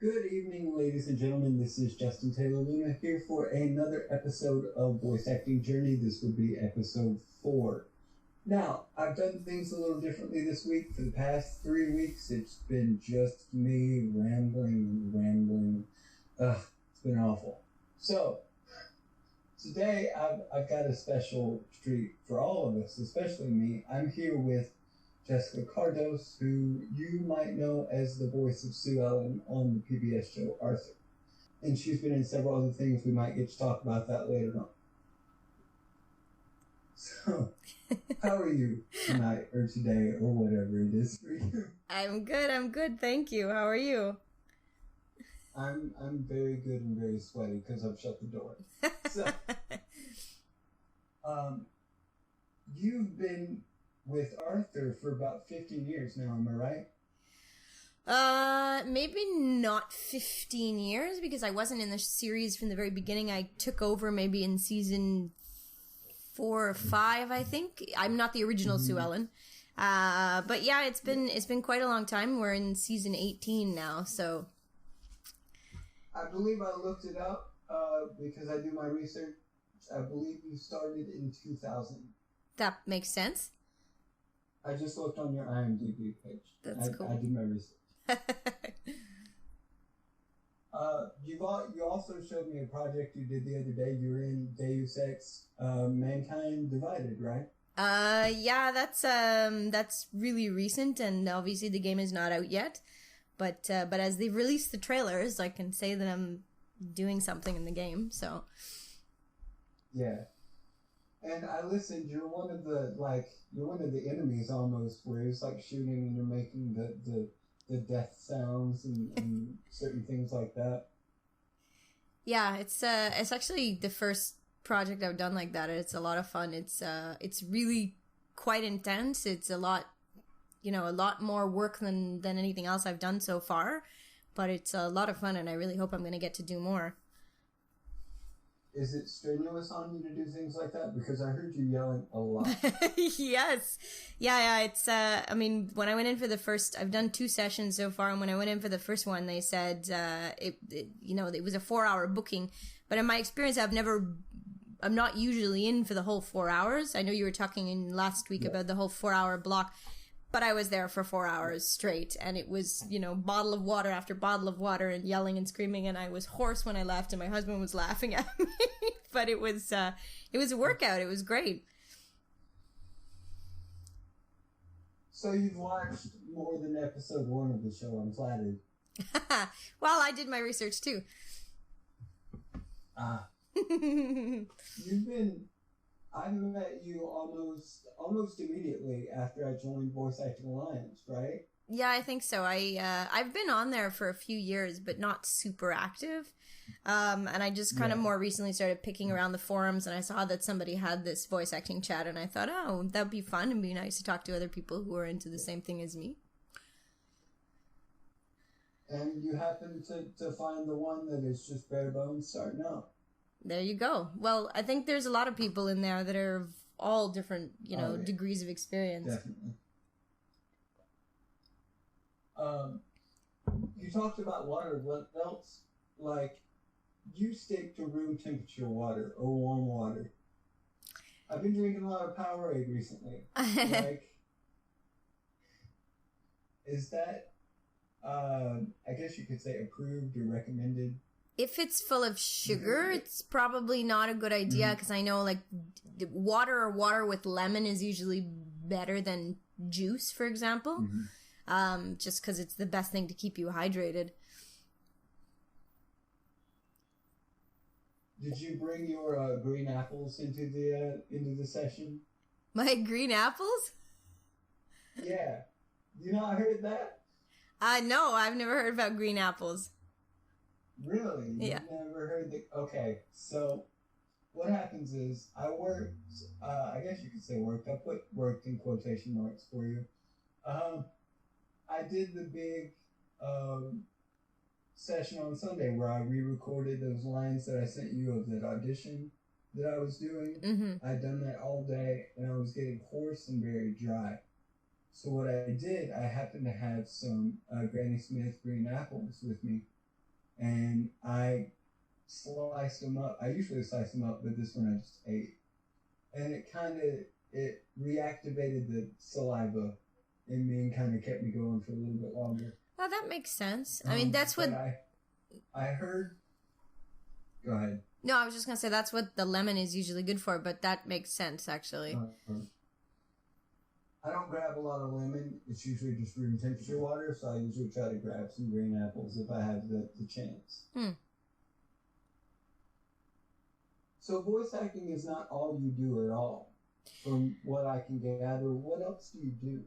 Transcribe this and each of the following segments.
Good evening, ladies and gentlemen. This is Justin Taylor Luna here for another episode of Voice Acting Journey. This will be episode 4. Now, I've done things a little differently this week. For the past 3 weeks, it's been just me rambling. It's been awful. So, today I've got a special treat for all of us, especially me. I'm here with Jessica Kardos, who you might know as the voice of Sue Ellen on the PBS show Arthur. And she's been in several other things. We might get to talk about that later on. So, how are you tonight or today or whatever it is for you? I'm good, thank you. How are you? I'm very good and very sweaty because I've shut the door. So, you've been with Arthur for about 15 years now, am I right? Maybe not 15 years because I wasn't in the series from the very beginning. I took over maybe in season 4 or 5, I think. I'm not the original Sue Ellen. But yeah, it's been quite a long time. We're in season 18 now, so. I believe I looked it up, because I do my research. I believe you started in 2000. That makes sense. I just looked on your IMDb page. That's cool. I did my research. You also showed me a project you did the other day. You were in Deus Ex, Mankind Divided, right? Yeah, that's really recent, and obviously the game is not out yet. But as they've released the trailers, I can say that I'm doing something in the game. So. Yeah. And I listened, you're one of the enemies almost, where it's like shooting and you're making the death sounds and certain things like that. Yeah, it's actually the first project I've done like that. It's a lot of fun. It's really quite intense. It's a lot more work than anything else I've done so far, but it's a lot of fun and I really hope I'm going to get to do more. Is it strenuous on you to do things like that? Because I heard you yelling a lot. Yes. Yeah, it's, when I went in for the first, I've done 2 sessions so far, and when I went in for the first one, they said, it was a 4-hour booking, but in my experience, I'm not usually in for the whole 4 hours. I know you were talking in last week about the whole 4-hour block. But I was there for 4 hours straight, and it was, bottle of water after bottle of water and yelling and screaming, and I was hoarse when I left, and my husband was laughing at me. But it was a workout. It was great. So you've watched more than episode 1 of the show, I'm flattered. Well, I did my research too. I met you almost immediately after I joined Voice Acting Alliance, right? Yeah, I think so. I've been on there for a few years, but not super active. And I just kind of more recently started picking around the forums, and I saw that somebody had this voice acting chat, and I thought, oh, that'd be fun. It'd be nice to talk to other people who are into the same thing as me. And you happen to find the one that is just bare bones starting out. There you go. Well, I think there's a lot of people in there that are of all different, degrees of experience. Definitely. You talked about water. What else? Like, you stick to room temperature water or warm water. I've been drinking a lot of Powerade recently. Is that, I guess you could say approved or recommended? If it's full of sugar, it's probably not a good idea because I know water with lemon is usually better than juice, for example, just because it's the best thing to keep you hydrated. Did you bring your green apples into the session? My green apples? Yeah. You not heard that? No, I've never heard about green apples. Really? Yeah. You've never heard okay, so what happens is I worked, I guess you could say worked, I put worked in quotation marks for you. I did the big session on Sunday where I re-recorded those lines that I sent you of that audition that I was doing. I'd done that all day and I was getting hoarse and very dry. So what I did, I happened to have some Granny Smith green apples with me. and I sliced them up. I usually slice them up, but this one I just ate. And it reactivated the saliva in me and kind of kept me going for a little bit longer. Oh, that makes sense. I mean, that's what... I heard... Go ahead. No, I was just going to say that's what the lemon is usually good for, but that makes sense, actually. I don't grab a lot of lemon. It's usually just room temperature water, so I usually try to grab some green apples if I have the chance. So voice acting is not all you do at all. From what I can gather, what else do you do?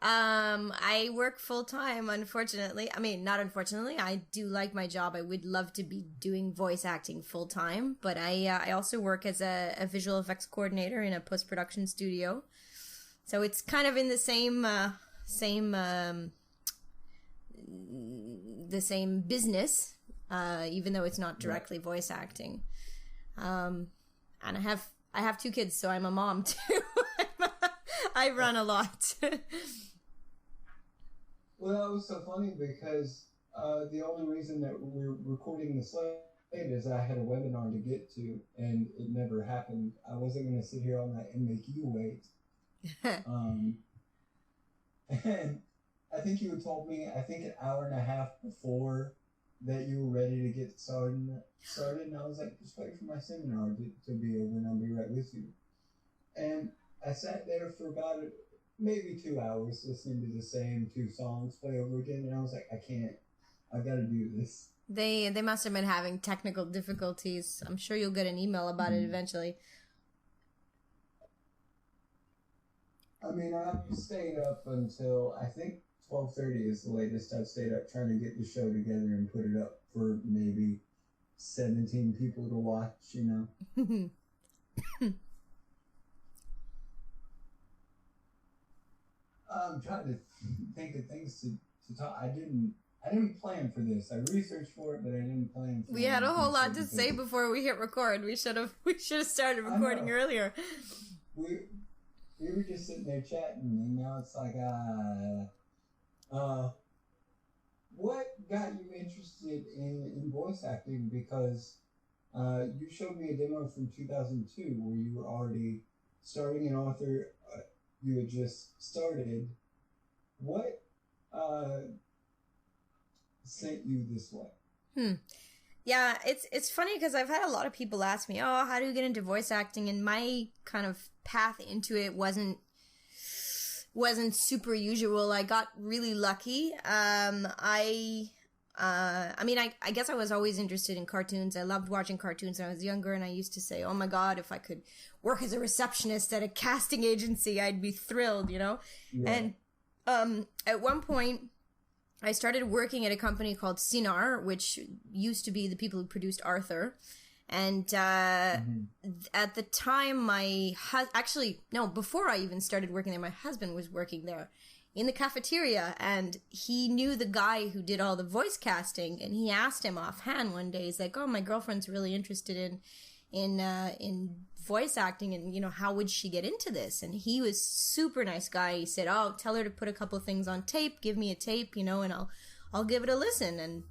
I work full time, unfortunately. I mean, not unfortunately. I do like my job. I would love to be doing voice acting full time, but I also work as a visual effects coordinator in a post-production studio. So it's kind of in the same business, even though it's not directly voice acting. And I have 2 kids, so I'm a mom too. I run a lot. Well, that was so funny because the only reason that we're recording this late is I had a webinar to get to, and it never happened. I wasn't going to sit here all night and make you wait. And I think you had told me, I think an hour and a half before that you were ready to get started, and I was like, just wait for my seminar to be over and I'll be right with you. And I sat there for about maybe 2 hours listening to the same 2 songs play over again, and I was like, I've got to do this. They must have been having technical difficulties. I'm sure you'll get an email about it eventually. I mean, I've stayed up until, I think 12:30 is the latest I've stayed up trying to get the show together and put it up for maybe 17 people to watch, you know? I'm trying to think of things to talk. I didn't plan for this. I researched for it, but I didn't plan for it. We had a whole lot to say before we hit record. We should have started recording earlier. We were just sitting there chatting, and now it's like, what got you interested in voice acting? Because you showed me a demo from 2002 where you were already starting an author. You had just started. What sent you this way? Yeah, it's funny because I've had a lot of people ask me, oh, how do you get into voice acting? And my kind of path into it wasn't super usual. I got really lucky. I guess I was always interested in cartoons. I loved watching cartoons when I was younger, and I used to say, oh my God, if I could work as a receptionist at a casting agency, I'd be thrilled, you know? Yeah. And at one point, I started working at a company called Cinar, which used to be the people who produced Arthur. And at the time, before I even started working there, my husband was working there in the cafeteria, and he knew the guy who did all the voice casting, and he asked him offhand one day, he's like, oh, my girlfriend's really interested in voice acting, and, you know, how would she get into this? And he was super nice guy. He said, oh, tell her to put a couple of things on tape, give me a tape, you know, and I'll give it a listen. And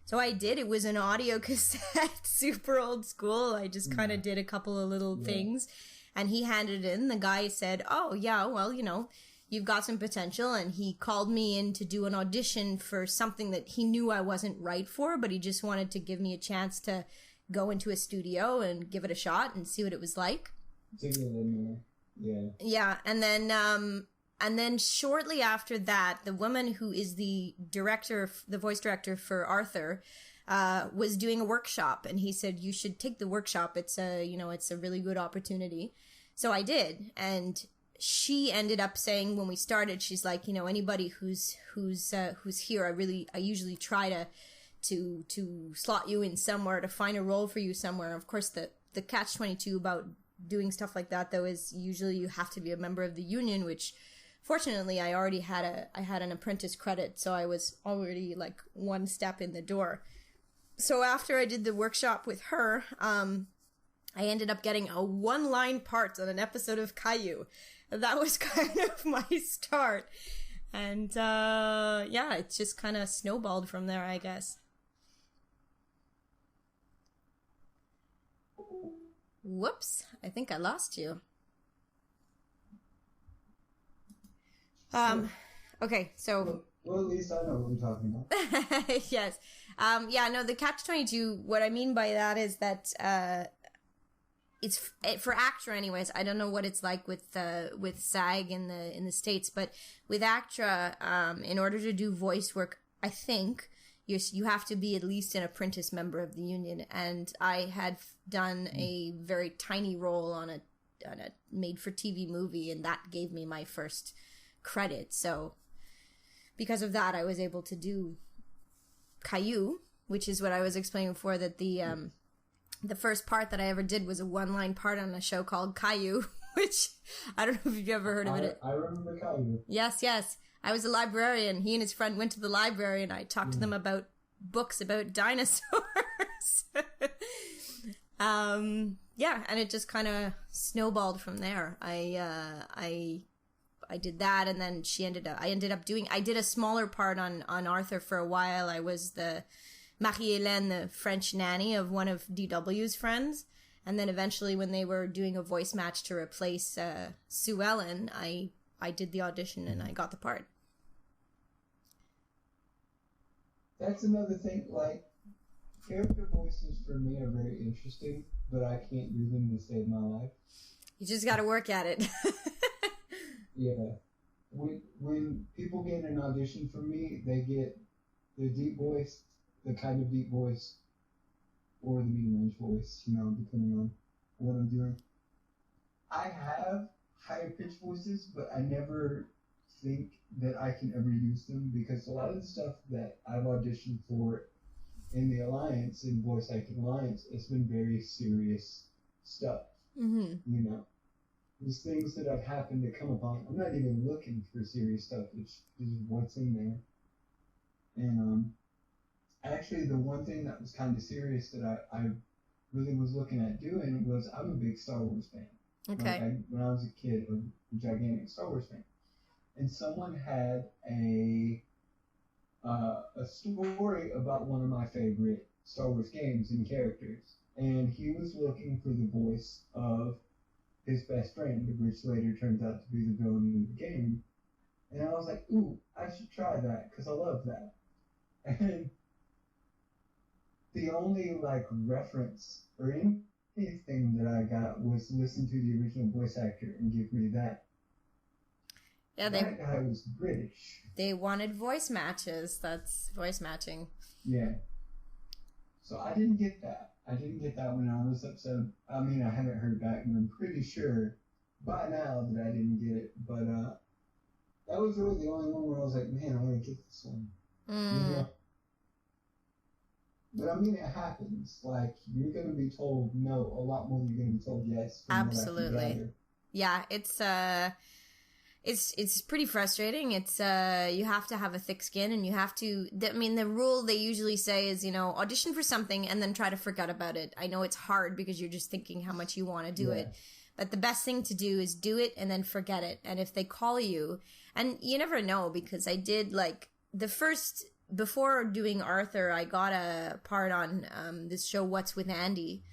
so I did. It was an audio cassette, super old school. I just kind of did a couple of little things, and he handed it in. The guy said, oh, yeah, well, you know, you've got some potential. And he called me in to do an audition for something that he knew I wasn't right for, but he just wanted to give me a chance to go into a studio and give it a shot and see what it was like. Yeah. And then shortly after that, the woman who is the voice director for Arthur, was doing a workshop, and he said, you should take the workshop. It's a really good opportunity. So I did. And she ended up saying when we started, she's like, you know, anybody who's here, I usually try to slot you in somewhere, to find a role for you somewhere. Of course, the catch-22 about doing stuff like that, though, is usually you have to be a member of the union, which fortunately I already had an apprentice credit, so I was already like one step in the door. So after I did the workshop with her, I ended up getting a one-line part on an episode of Caillou. That was kind of my start. And it just kind of snowballed from there, I guess. Whoops, I think I lost you. Okay, so... Well, at least I know what we're talking about. Yes. Yeah, no, the Catch-22, what I mean by that is that it's for ACTRA anyways. I don't know what it's like with SAG in the States, but with ACTRA, in order to do voice work, I think you have to be at least an apprentice member of the union. And I had done a very tiny role on a made-for-TV movie, and that gave me my first credit. So because of that, I was able to do Caillou, which is what I was explaining before, that the first part that I ever did was a one-line part on a show called Caillou, which I don't know if you've ever heard of it. I remember Caillou. Yes. I was a librarian. He and his friend went to the library, and I talked to them about books about dinosaurs. Yeah, and it just kind of snowballed from there. I did that, and then I did a smaller part on Arthur for a while. I was the Marie-Hélène, the French nanny of one of DW's friends. And then eventually when they were doing a voice match to replace Sue Ellen, I did the audition and I got the part. That's another thing, like, character voices for me are very interesting, but I can't do them to save my life. You just gotta work at it. Yeah. When people get an audition from me, they get the deep voice, the kind of deep voice, or the medium-range voice, depending on what I'm doing. I have higher-pitched voices, but I never think that I can ever use them, because a lot of the stuff that I've auditioned for in the Alliance, in Voice Acting Alliance, it's been very serious stuff. Mm-hmm. These things that I've happened to come upon, I'm not even looking for serious stuff, it's just what's in there. And actually the one thing that was kind of serious that I really was looking at doing was, I'm a big Star Wars fan. Okay. When I was a kid, I was a gigantic Star Wars fan. And someone had a story about one of my favorite Star Wars games and characters. And he was looking for the voice of his best friend, which later turns out to be the villain in the game. And I was like, ooh, I should try that, because I love that. And the only, reference or anything that I got was listen to the original voice actor and give me that. Yeah, that guy was British. They wanted voice matches. That's voice matching. Yeah. So I didn't get that. I didn't get that one on this episode. I mean, I haven't heard back, and I'm pretty sure by now that I didn't get it. But that was really the only one where I was like, man, I want to get this one. But I mean, it happens. Like, you're going to be told no a lot more than you're going to be told yes. Absolutely. Yeah, it's pretty frustrating. It's you have to have a thick skin, and you have to, the rule they usually say is, audition for something and then try to forget about it. I know it's hard because you're just thinking how much you want to do it, but the best thing to do is do it and then forget it. And if they call you, and you never know, because I did before doing Arthur, I got a part on this show What's with Andy.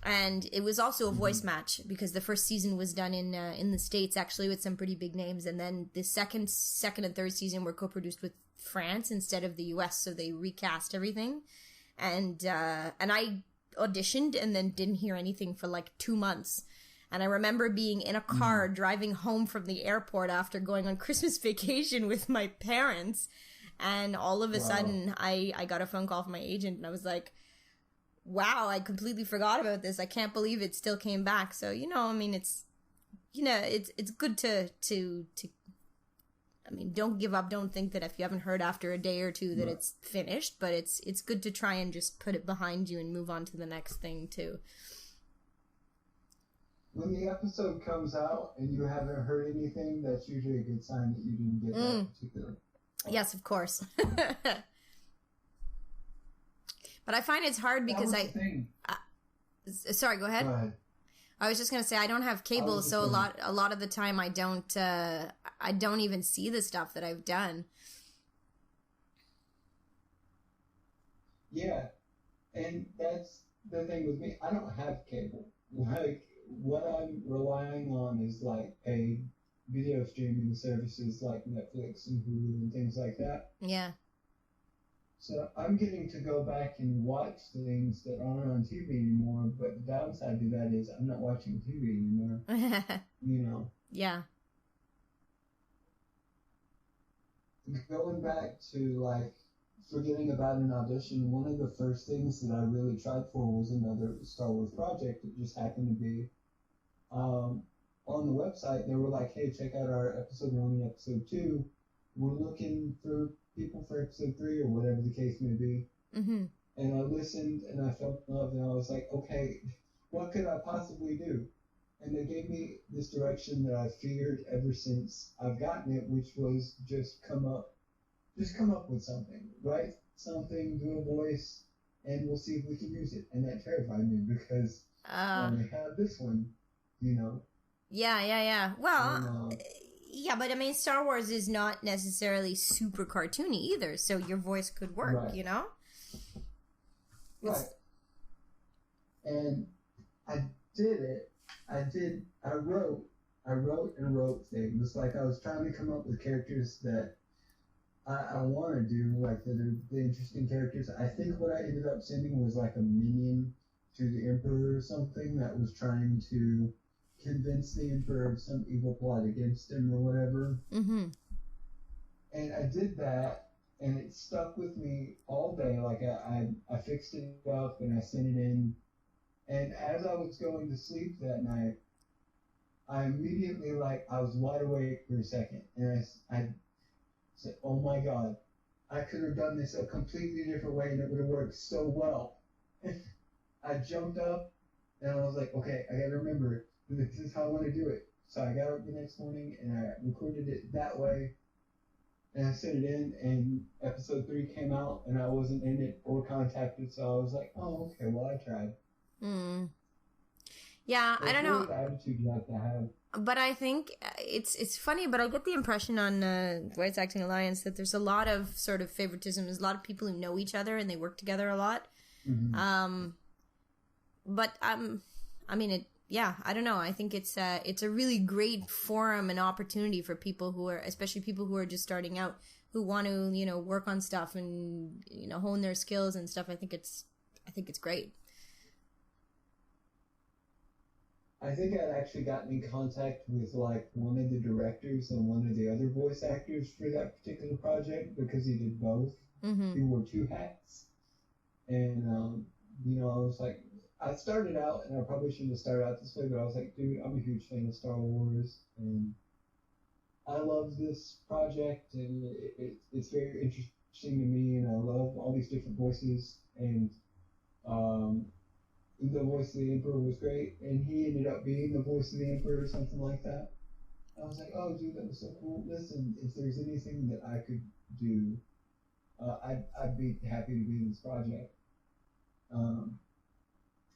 And it was also a voice match, because the first season was done in the States, actually, with some pretty big names. And then the second and third season were co-produced with France instead of the US, so they recast everything. And I auditioned and then didn't hear anything for 2 months. And I remember being in a car driving home from the airport after going on Christmas vacation with my parents. And all of a sudden, I got a phone call from my agent, and I was like, wow, I completely forgot about this. I can't believe it still came back. So, it's, it's good to don't give up. Don't think that if you haven't heard after a day or two that it's finished, but it's good to try and just put it behind you and move on to the next thing too. When the episode comes out and you haven't heard anything, that's usually a good sign that you didn't get that particular. Yes, of course. But I find it's hard because sorry, go ahead. Go ahead. I was just gonna say I don't have cable, so a lot of the time I don't even see the stuff that I've done. Yeah, and that's the thing with me. I don't have cable. like what I'm relying on is like a video streaming services like Netflix and Hulu and things like that. Yeah. So I'm getting to go back and watch things that aren't on TV anymore, but the downside to that is I'm not watching TV anymore. You know. Yeah. Going back to like forgetting about an audition, one of the first things that I really tried for was another Star Wars project. It just happened to be on the website. They were like, "Hey, check out our episode 1 and episode 2. We're looking for people for episode 3 or whatever the case may be." Mm-hmm. And I listened and I felt in love and I was like, "Okay, what could I possibly do?" And they gave me this direction that I feared ever since I've gotten it, which was just come up with something, write something, do a voice, and we'll see if we can use it. And that terrified me because I only have this one, you know. Yeah. Well, yeah, but I mean, Star Wars is not necessarily super cartoony either, so your voice could work, right. You know? Right. And I did it. I wrote things. Like I was trying to come up with characters that I want to do, like the interesting characters. I think what I ended up sending was like a minion to the Emperor or something that was trying to convince the Emperor of some evil plot against him or whatever. Mm-hmm. And I did that, and it stuck with me all day. Like I fixed it up and I sent it in. And as I was going to sleep that night, I immediately, like, I was wide awake for a second. And I said, "Oh my God, I could have done this a completely different way and it would have worked so well." I jumped up and I was like, "Okay, I got to remember, this is how I want to do it." So I got up the next morning and I recorded it that way. And I sent it in, and episode 3 came out, and I wasn't in it or contacted. So I was like, "Oh, okay, well, I tried." Yeah, That's I don't really know. the attitude you have to have. But I think it's funny, but I get the impression on Voice Acting Alliance that there's a lot of sort of favoritism. There's a lot of people who know each other and they work together a lot. Mm-hmm. But I mean, I don't know. I think it's a really great forum and opportunity for people who are, especially people who are just starting out, who want to, you know, work on stuff and, you know, hone their skills and stuff. I think it's great. I think I'd actually gotten in contact with like one of the directors and one of the other voice actors for that particular project because he did both. Mm-hmm. He wore 2 hats. And, you know, I was like, I started out, and I probably shouldn't have started out this way, but I was like, dude, I'm a huge fan of Star Wars, and I love this project, and it's very interesting to me, and I love all these different voices, and the voice of the Emperor was great, and he ended up being the voice of the Emperor or something like that. I was like, "Oh, dude, that was so cool. Listen, if there's anything that I could do, I'd be happy to be in this project."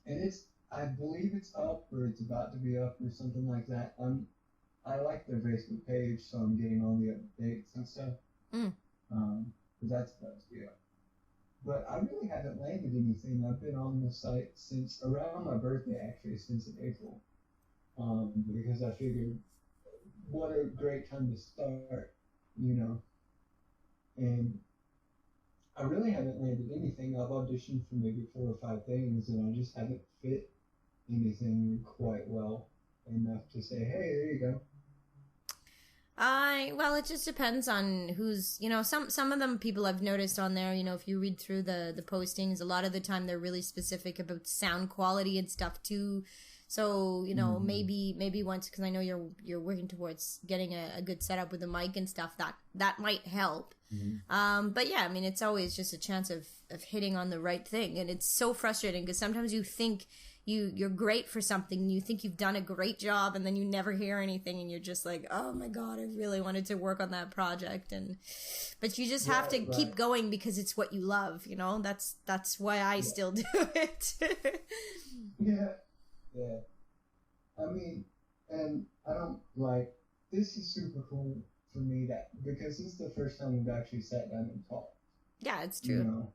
And I believe it's up, or it's about to be up, or something like that. I like their Facebook page, so I'm getting all the updates and stuff. Because that's about to be up. But I really haven't landed anything. I've been on the site since around my birthday, actually, since in April. Because I figured, what a great time to start, you know. And I really haven't landed anything. I've auditioned for maybe 4 or 5 things, and I just haven't fit anything quite well enough to say, "Hey, there you go." Well, it just depends on who's, you know, some of them people I've noticed on there, you know, if you read through the postings, a lot of the time they're really specific about sound quality and stuff too. So, you know, maybe once, because I know you're working towards getting a good setup with the mic and stuff, that might help. But yeah, I mean, it's always just a chance of hitting on the right thing. And it's so frustrating because sometimes you think you're great for something, you think you've done a great job, and then you never hear anything, and you're just like, "Oh my God, I really wanted to work on that project." But you just have to keep going because it's what you love, you know. That's why I still do it. Yeah. I mean, and I don't like, this is super cool for me that because this is the first time we've actually sat down and talked. Yeah, it's true. You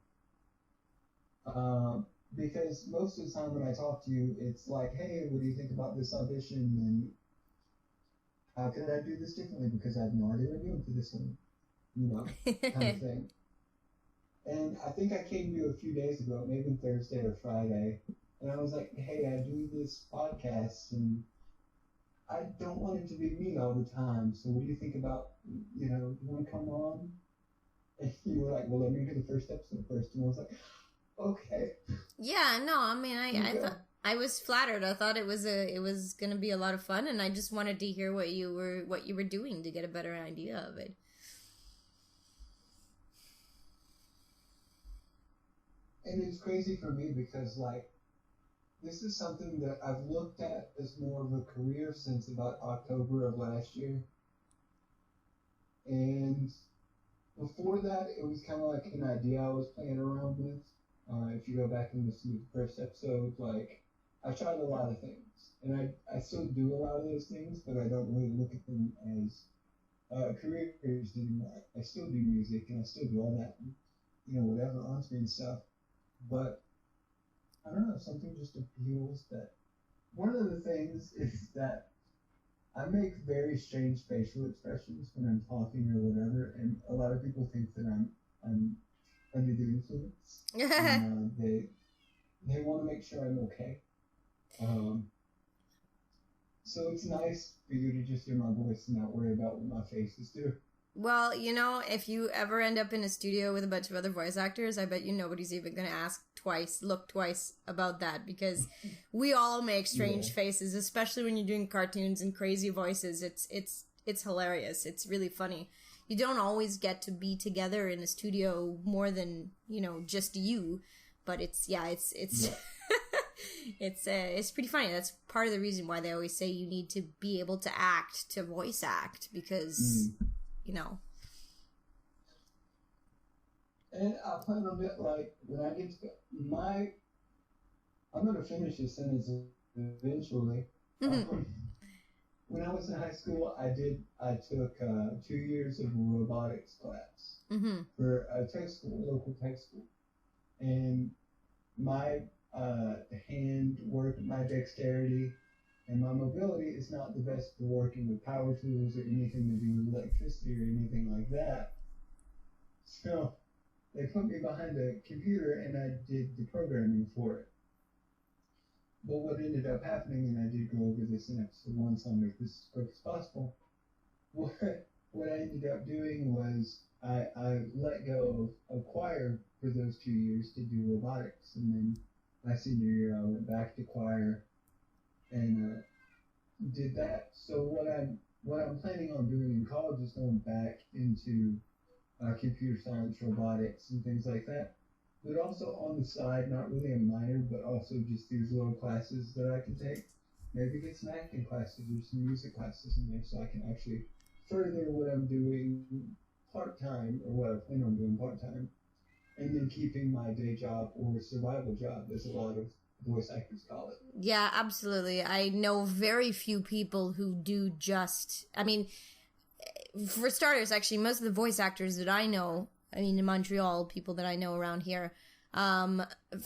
know? because most of the time when I talk to you, it's like, hey, what do you think about this audition? And how could I do this differently? Because I have no idea what I'm doing for this one, kind of thing. And I think I came to you a few days ago, maybe Thursday or Friday, and I was like, hey, I do this podcast, and I don't want it to be me all the time. So what do you think about, you want to come on? And you were like, well, let me hear the first episode first. And I was like, okay. Yeah, no, I mean, I thought I was flattered. I thought it was gonna be a lot of fun, and I just wanted to hear what you were doing to get a better idea of it. And it's crazy for me because, like, this is something that I've looked at as more of a career since about October of last year. And before that, it was kind of like an idea I was playing around with. If you go back and listen to the first episode, like, I tried a lot of things. And I still do a lot of those things, but I don't really look at them as careers anymore. I still do music, and I still do all that, whatever on-screen stuff. But I don't know, something just appeals that. One of the things is that I make very strange facial expressions when I'm talking or whatever, and a lot of people think that I'm under the influence. And, they want to make sure I'm okay. So it's nice for you to just hear my voice and not worry about what my face is doing. Well, if you ever end up in a studio with a bunch of other voice actors, I bet you nobody's even going to look twice about that, because we all make strange faces, especially when you're doing cartoons and crazy voices. It's hilarious. It's really funny. You don't always get to be together in a studio more than, just you, but it's it's pretty funny. That's part of the reason why they always say you need to be able to act to voice act, because And I plan on it, like, when I get to I'm going to finish this sentence eventually. Mm-hmm. When I was in high school, I took 2 years of robotics class for a tech school, local tech school. And my hand work, my dexterity, and my mobility is not the best for working with power tools or anything to do with electricity or anything like that. So they put me behind a computer and I did the programming for it. But what ended up happening, and I did go over this in episode 1, so I'll make this as quick as possible, what I ended up doing was I let go of choir for those 2 years to do robotics. And then my senior year, I went back to choir and did that. So what I'm planning on doing in college is going back into computer science, robotics, and things like that. But also on the side, not really a minor, but also just these little classes that I can take. Maybe get some acting classes or some music classes in there, so I can actually further what I'm doing part-time, or what I plan on doing part-time, and then keeping my day job or survival job, as a lot of voice actors call it. Yeah, absolutely. I know very few people who do just... I mean, for starters, actually, most of the voice actors that I know, in Montreal, people that I know around here,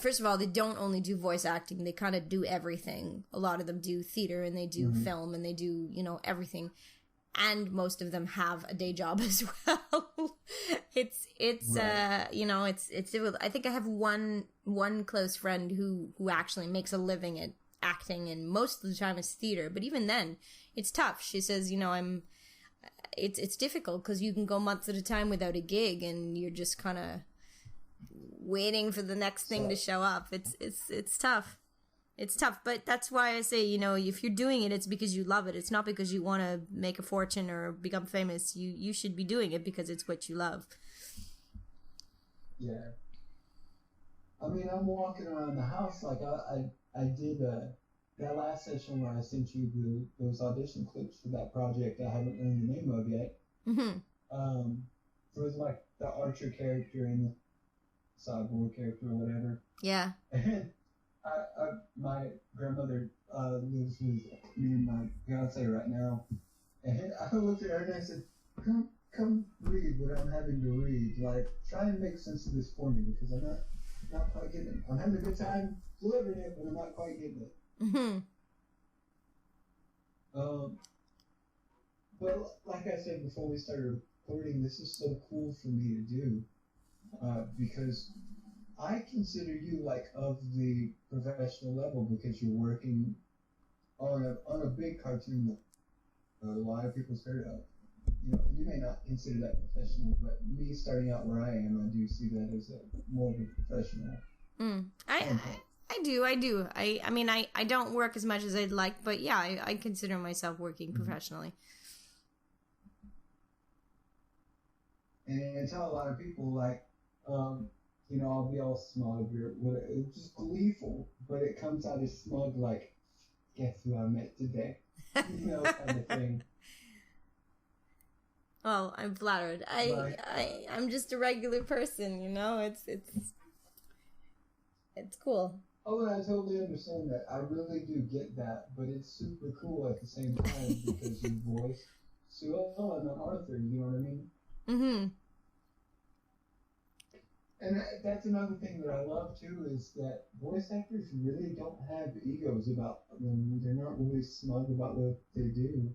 first of all, they don't only do voice acting, they kind of do everything. A lot of them do theater, and they do film, and they do, everything. And most of them have a day job as well. It's right. It's difficult. I think I have one close friend who actually makes a living at acting, and most of the time it's theater. But even then, it's tough. She says, it's difficult because you can go months at a time without a gig, and you're just kind of waiting for the next thing to show up. It's tough. It's tough, but that's why I say, if you're doing it, it's because you love it. It's not because you want to make a fortune or become famous. You should be doing it because it's what you love. Yeah. I'm walking around the house like I did that last session where I sent you those audition clips for that project I haven't learned the name of yet. Mm-hmm. It was like the Archer character and the Cyborg character or whatever. Yeah. And my grandmother lives with me and my fiance right now, and I looked at her and I said, "Come read what I'm having to read. Like, try and make sense of this for me because I'm not quite getting it I'm having a good time delivering it, but I'm not quite getting it. Mm-hmm. But like I said before we started recording, this is so cool for me to do because I consider you like of the professional level because you're working on a big cartoon that a lot of people's heard of. You know, you may not consider that professional, but me starting out where I am, I do see that as a more of a professional. I do. I mean, I don't work as much as I'd like, but yeah, I consider myself working professionally. And tell a lot of people, like, you know, I'll be all smug or just gleeful, but it comes out as smug, like, guess who I met today? You know, kind of thing. Well, I'm flattered. I'm just a regular person, you know. It's cool. Oh, and I totally understand that. I really do get that, but it's super cool at the same time because you voice Sue Ellen and Arthur. You know what I mean? Mm-hmm. And that's another thing that I love too is that voice actors really don't have egos about them. They're not really smug about what they do.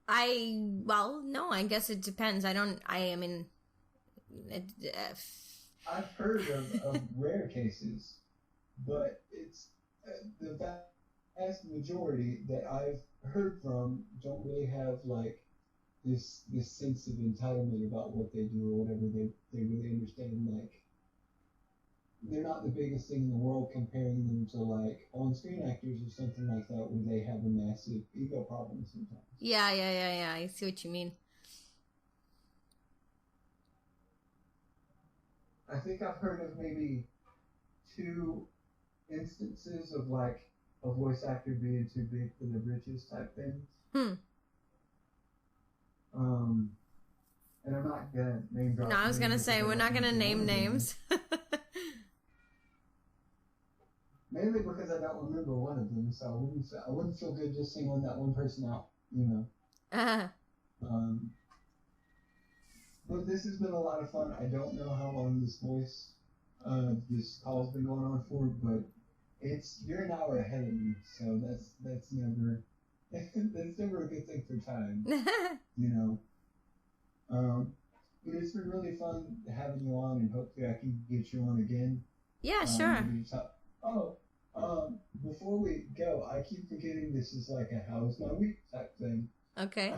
No, I guess it depends. I've heard of rare cases, but it's the vast majority that I've heard from don't really have like this sense of entitlement about what they do or whatever. They really understand, like, they're not the biggest thing in the world comparing them to like on-screen actors or something like that where they have a massive ego problem sometimes. Yeah. I see what you mean. I think I've heard of maybe 2 instances of like a voice actor being too big for the britches type thing. And I'm not gonna name drop. No, I was gonna say we're not gonna name names. Mainly because I don't remember one of them, so I wouldn't feel good just singling that one person out, you know. But this has been a lot of fun. I don't know how long this call's been going on for, but you're an hour ahead of me, so that's never that's never a good thing for time, you know. But it's been really fun having you on, and hopefully I can get you on again. Yeah, sure. Before we go, I keep forgetting this is like a how's my week type thing. Okay.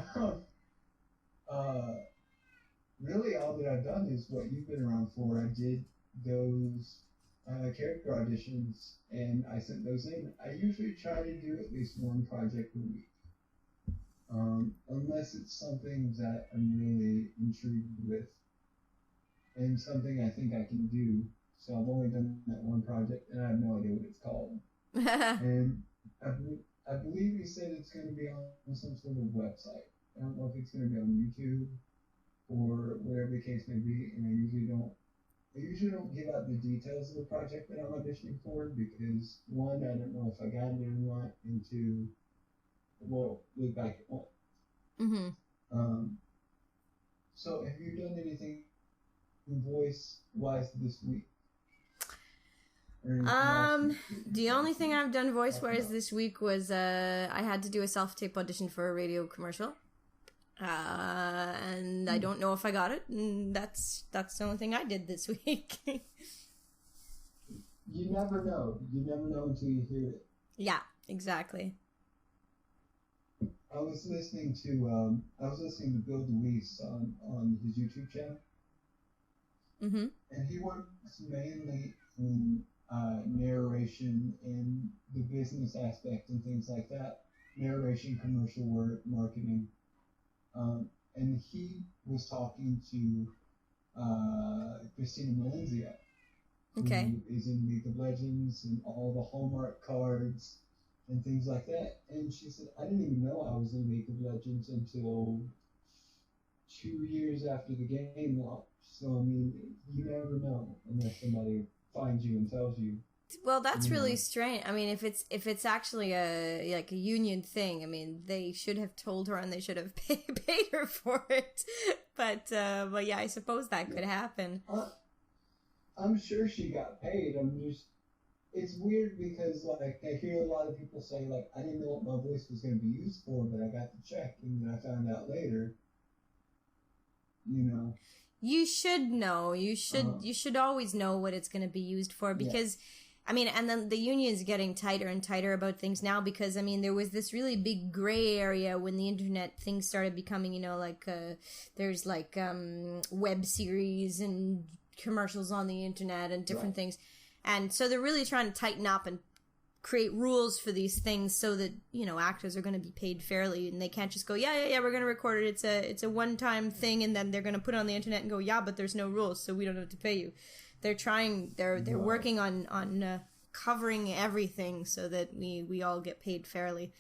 Really all that I've done is what you've been around for. I did those character auditions, and I sent those in. I usually try to do at least one project a week. Unless it's something that I'm really intrigued with and something I think I can do. So I've only done that one project, and I have no idea what it's called. And I believe he said it's going to be on some sort of website. I don't know if it's going to be on YouTube or whatever the case may be, and I usually don't give out the details of the project that I'm auditioning for because, one, I don't know if I got it or not, and two, well, look back at one. Mm-hmm. So have you done anything voice-wise this week? The only thing I've done voice-wise this week was I had to do a self-tape audition for a radio commercial. And I don't know if I got it, and that's the only thing I did this week. You never know. You never know until you hear it. Yeah, exactly. I was listening to Bill DeWeese on his YouTube channel. Mm-hmm. And he works mainly in narration and the business aspect and things like that. Narration, commercial work, marketing. And he was talking to Christina Melenzia, okay, who is in League of Legends and all the Hallmark cards and things like that. And she said, I didn't even know I was in League of Legends until 2 years after the game launched. So, I mean, you never know unless somebody finds you and tells you. Well, that's really strange. I mean, if it's actually a union thing, I mean, they should have told her and they should have paid her for it. But yeah, I suppose that could happen. I'm sure she got paid. It's weird because like I hear a lot of people say like I didn't know what my voice was going to be used for, but I got the check, and then I found out later. You know. You should know. You should always know what it's going to be used for because. Yeah. I mean, and then the union is getting tighter and tighter about things now because, I mean, there was this really big gray area when the internet things started becoming, you know, like there's like web series and commercials on the internet and different things. And so they're really trying to tighten up and create rules for these things so that, you know, actors are going to be paid fairly and they can't just go, yeah, we're going to record it. It's a one-time thing and then they're going to put it on the internet and go, yeah, but there's no rules, so we don't have to pay you. They're working on covering everything so that we all get paid fairly.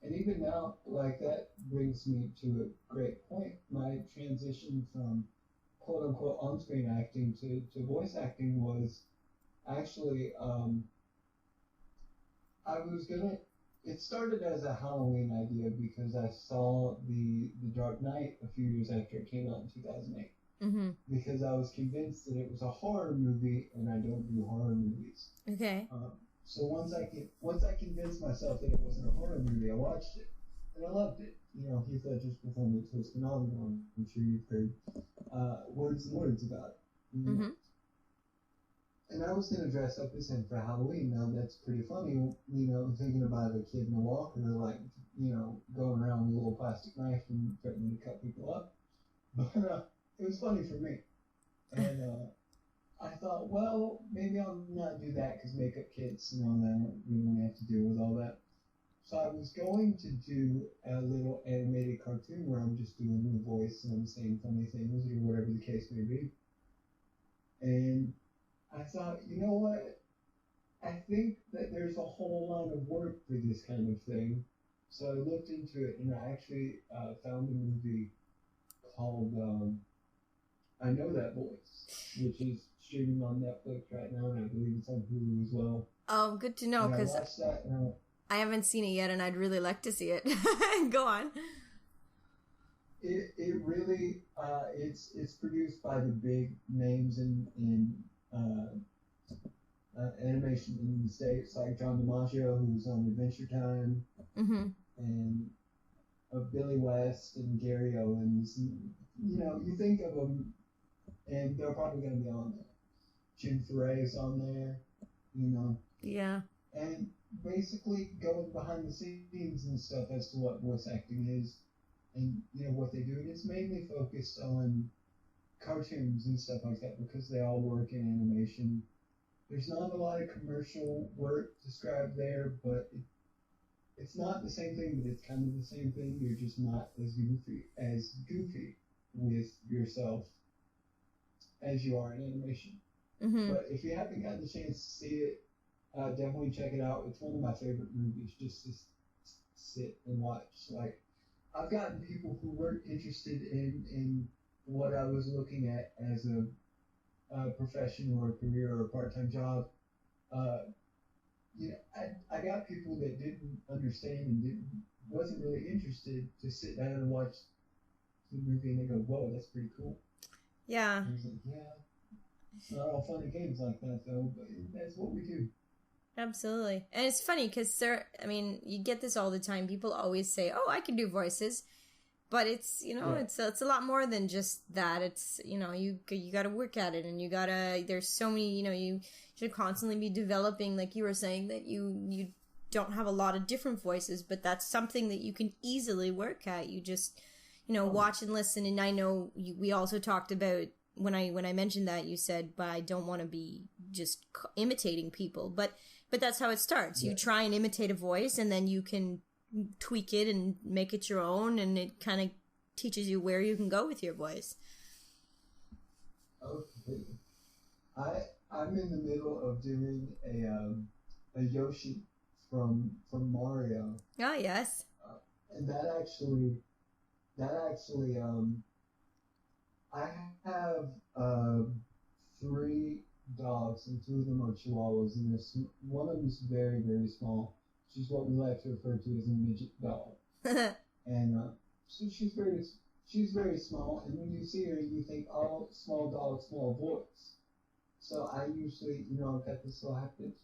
And even now, like that brings me to a great point. My transition from quote unquote on-screen acting to voice acting was actually it started as a Halloween idea because I saw the Dark Knight a few years after it came out in 2008. Mm-hmm. Because I was convinced that it was a horror movie, and I don't do horror movies. Okay. So once I convinced myself that it wasn't a horror movie, I watched it, and I loved it. You know, Heath Ledger's performance was phenomenal. I'm sure you've heard words and words about it. Mm-hmm. And I was going to dress up as him for Halloween. Now, that's pretty funny, you know, thinking about a kid in a walker, like, you know, going around with a little plastic knife and threatening to cut people up. But it was funny for me. And I thought, well, maybe I'll not do that because makeup kits, you know, and I don't really want to have to deal with all that. So I was going to do a little animated cartoon where I'm just doing the voice and I'm saying funny things or whatever the case may be. And I thought, you know what? I think that there's a whole lot of work for this kind of thing. So I looked into it and I actually found a movie called I Know That Voice, which is streaming on Netflix right now, and I believe it's on Hulu as well. Oh, good to know, because I haven't seen it yet, and I'd really like to see it. Go on. It really it's produced by the big names in animation in the States, like John DiMaggio, who's on Adventure Time, mm-hmm. and Billy West and Gary Owens. And, you know, you think of them, and they're probably going to be on there. Jim Fourier's on there, you know. Yeah. And basically going behind the scenes and stuff as to what voice acting is, and you know what they do. And it's mainly focused on cartoons and stuff like that because they all work in animation. There's not a lot of commercial work described there, but it's not the same thing, but it's kind of the same thing. You're just not as goofy with yourself as you are in animation. Mm-hmm. But if you haven't gotten the chance to see it, definitely check it out. It's one of my favorite movies just to sit and watch. Like, I've gotten people who weren't interested in what I was looking at as a profession or a career or a part-time job. You know, I got people that didn't understand and wasn't really interested to sit down and watch the movie and they go, whoa, that's pretty cool. Yeah. And I was like, yeah, it's not all fun and games like that though, but that's what we do. Absolutely. And it's funny because you get this all the time. People always say, oh, I can do voices. But it's, you know, it's a lot more than just that. It's, you know, you got to work at it and there's so many, you know, you should constantly be developing, like you were saying, that you don't have a lot of different voices, but that's something that you can easily work at. You just, you know, watch and listen. And I know we also talked about, when I mentioned that, you said, but I don't want to be just imitating people. But that's how it starts. Yeah. You try and imitate a voice and then you can tweak it and make it your own, and it kind of teaches you where you can go with your voice. Okay. I'm in the middle of doing a Yoshi from Mario. Oh yes. And that actually I have 3 dogs and 2 of them are Chihuahuas, and one of them is very, very small. She's what we like to refer to as a midget dog. And so she's very she's very small, and when you see her, you think, oh, small dog, small voice. So I usually, I've got this little habit.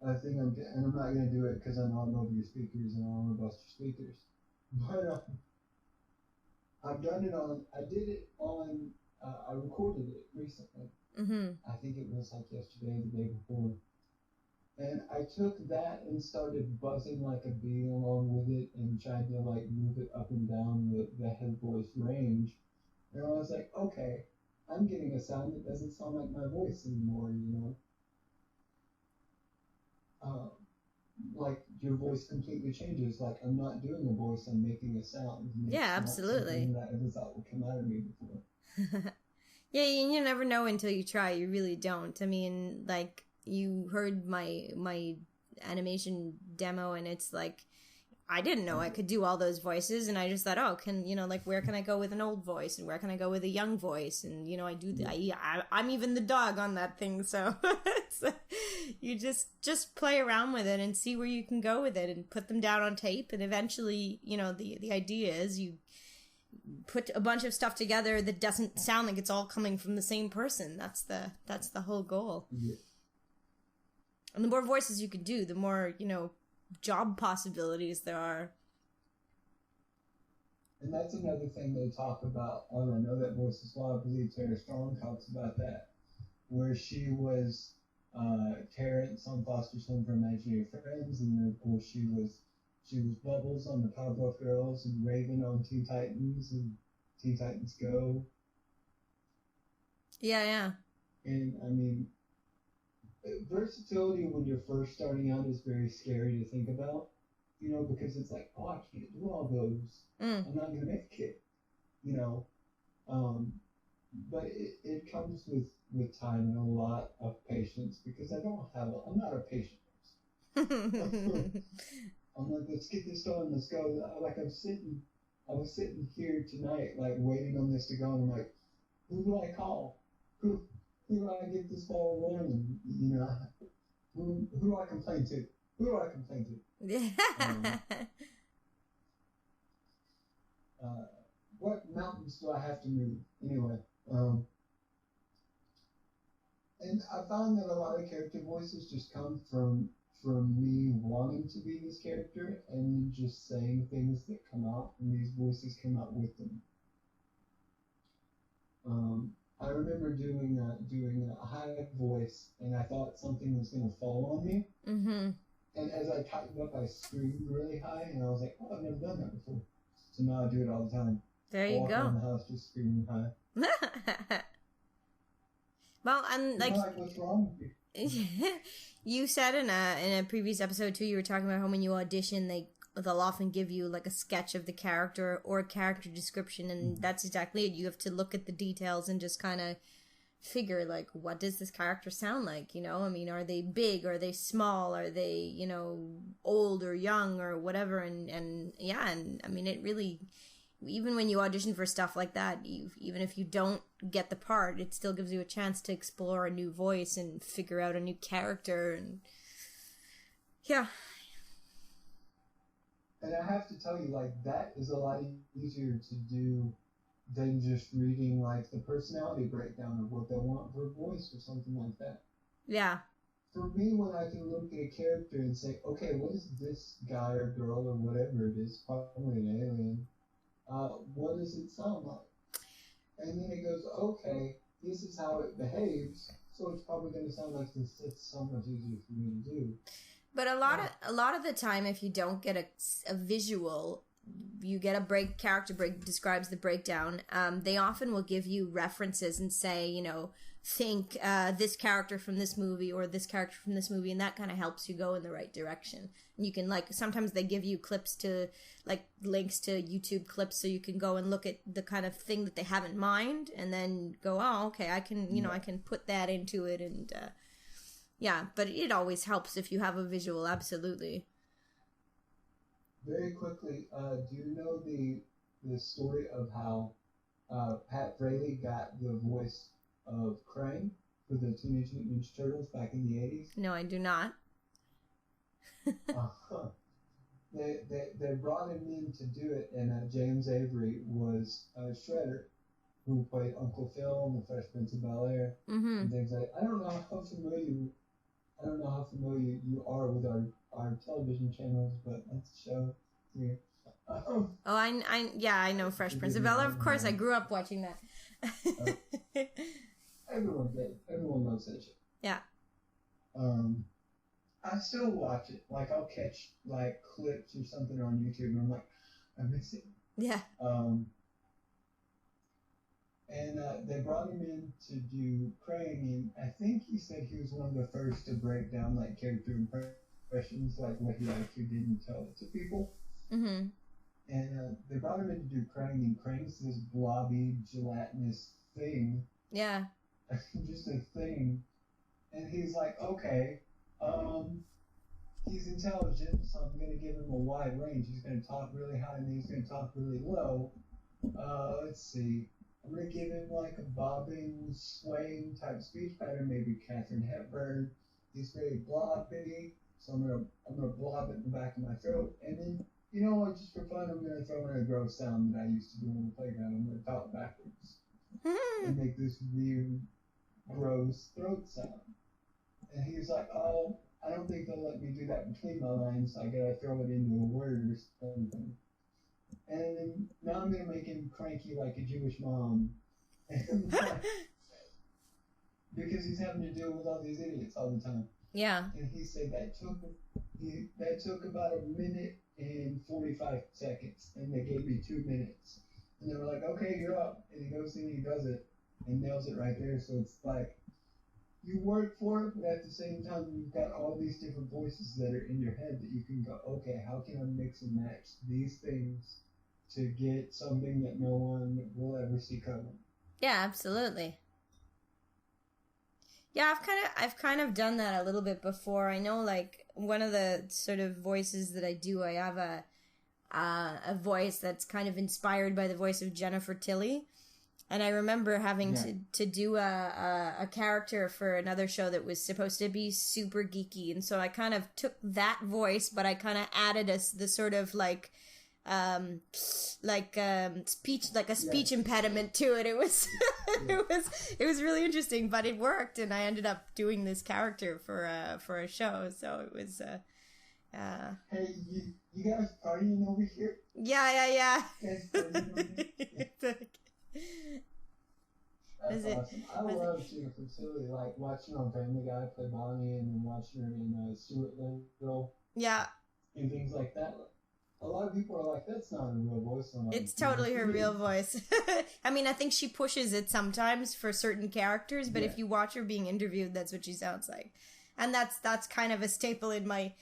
I think and I'm not going to do it because I know I'm over your speakers and I don't want to bust your speakers. But I've done it I did it on, I recorded it recently. I think it was like yesterday or the day before. And I took that and started buzzing like a bee along with it and tried to like move it up and down the head voice range. And I was like, okay, I'm getting a sound that doesn't sound like my voice anymore, like your voice completely changes. Like I'm not doing a voice, I'm making a sound. Yeah, absolutely. That I ever thought would come out of me before. Yeah, you never know until you try. You really don't. I mean, like you heard my animation demo, and it's like I didn't know I could do all those voices, and I just thought, oh, like where can I go with an old voice, and where can I go with a young voice, and I do I'm even the dog on that thing, so you just play around with it and see where you can go with it, and put them down on tape, and eventually, the idea is you put a bunch of stuff together that doesn't sound like it's all coming from the same person. That's the whole goal. Yeah. And the more voices you can do, the more job possibilities there are. And that's another thing they talk about on I Know That Voice as well. I believe Tara Strong talks about that, where she was Terrence on Foster's Home for Imaginary Friends, and then of course she was Bubbles on the Powerpuff Girls, and Raven on Teen Titans and Teen Titans Go. Yeah. And I mean, versatility when you're first starting out is very scary to think about, because it's like, oh, I can't do all those. I'm not going to make it, but it comes with time and a lot of patience, because I'm not a patient person. I'm like, let's get this done, let's go. Like I was sitting here tonight, like waiting on this to go, and I'm like, who do I call? Who do I get this ball rolling? Who do I complain to? What mountains do I have to move? Anyway, and I found that a lot of character voices just come from me wanting to be this character and just saying things that come out, and these voices come out with them. I remember doing a high voice, and I thought something was going to fall on me. And as I tightened up, I screamed really high, and I was like, oh, I've never done that before. So now I do it all the time. There you go. Around the house just screaming high. Well, and like, what's wrong with you? You said in a previous episode too, you were talking about how when you audition, they'll often give you like a sketch of the character or a character description, and that's exactly it. You have to look at the details and just kind of figure, like, what does this character sound like? I mean, are they big? Are they small? Are they, old or young or whatever? And yeah, and I mean, it really, even when you audition for stuff like that, even if you don't get the part, it still gives you a chance to explore a new voice and figure out a new character, and yeah. And I have to tell you, like, that is a lot easier to do than just reading, like, the personality breakdown of what they want for a voice or something like that. Yeah. For me, when I can look at a character and say, okay, what is this guy or girl or whatever it is, probably an alien, what does it sound like? And then it goes, okay, this is how it behaves, so it's probably going to sound like this. It's so much easier for me to do. But a lot of the time, if you don't get a visual, you get a character break describes the breakdown. They often will give you references and say, think this character from this movie or this character from this movie, and that kind of helps you go in the right direction. And you can, like, sometimes they give you clips to, like, links to YouTube clips, so you can go and look at the kind of thing that they have in mind, and then go, oh, okay, I can, I can put that into it, and yeah, but it always helps if you have a visual, absolutely. Very quickly, do you know the story of how Pat Fraley got the voice of Krang for the Teenage Mutant Ninja Turtles back in the 80s? No, I do not. they brought him in to do it, and James Avery was Shredder, who played Uncle Phil in The Fresh Prince of Bel-Air, and things like. I don't know how familiar you are with our television channels, but that's a show here. I know Fresh Prince of Bel-Air. Of course, I grew up watching that. Everyone did. Everyone loves that show. Yeah. I still watch it. Like, I'll catch, like, clips or something on YouTube, and I'm like, I miss it. Yeah. And they brought him in to do Krang, and I think he said he was one of the first to break down, like, character impressions, like what he actually did and tell it to people. Mm-hmm. And they brought him in to do Krang, and Krang's this blobby, gelatinous thing. Yeah. Just a thing. And he's like, okay, he's intelligent, so I'm going to give him a wide range. He's going to talk really high, and he's going to talk really low. Let's see. I'm going to give him like a bobbing, swaying type speech pattern, maybe Katharine Hepburn. He's very blobby, so I'm gonna blob it in the back of my throat. And then, you know what, just for fun, I'm going to throw in a gross sound that I used to do on the playground. I'm going to talk backwards and make this weird, gross throat sound. And he was like, oh, I don't think they'll let me do that between my lines, so I gotta throw it into a word or something. And then now I'm gonna make him cranky like a Jewish mom. Because he's having to deal with all these idiots all the time. Yeah. And he said that took about a minute and 45 seconds, and they gave me 2 minutes. And they were like, okay, you're up. And he goes in and he does it, and nails it right there. So it's like, you work for it, but at the same time, you've got all these different voices that are in your head that you can go, okay, how can I mix and match these things to get something that no one will ever see coming? Yeah, absolutely. Yeah, I've kind of done that a little bit before. I know, like, one of the sort of voices that I do, I have a voice that's kind of inspired by the voice of Jennifer Tilly. And I remember having to do a character for another show that was supposed to be super geeky. And so I kind of took that voice, but I kind of added the sort of like speech impediment to it. It was it was really interesting, but it worked, and I ended up doing this character for a show. So it was hey, you guys partying over here? Yeah. That's awesome. I love Jennifer Tilly, like watching her on Family Guy play Bonnie, and then watching her in Stuart Little. Yeah. And things like that. A lot of people are like, that's not a real voice. It's totally her real voice. I mean, I think she pushes it sometimes for certain characters, but if you watch her being interviewed, that's what she sounds like. And that's kind of a staple in my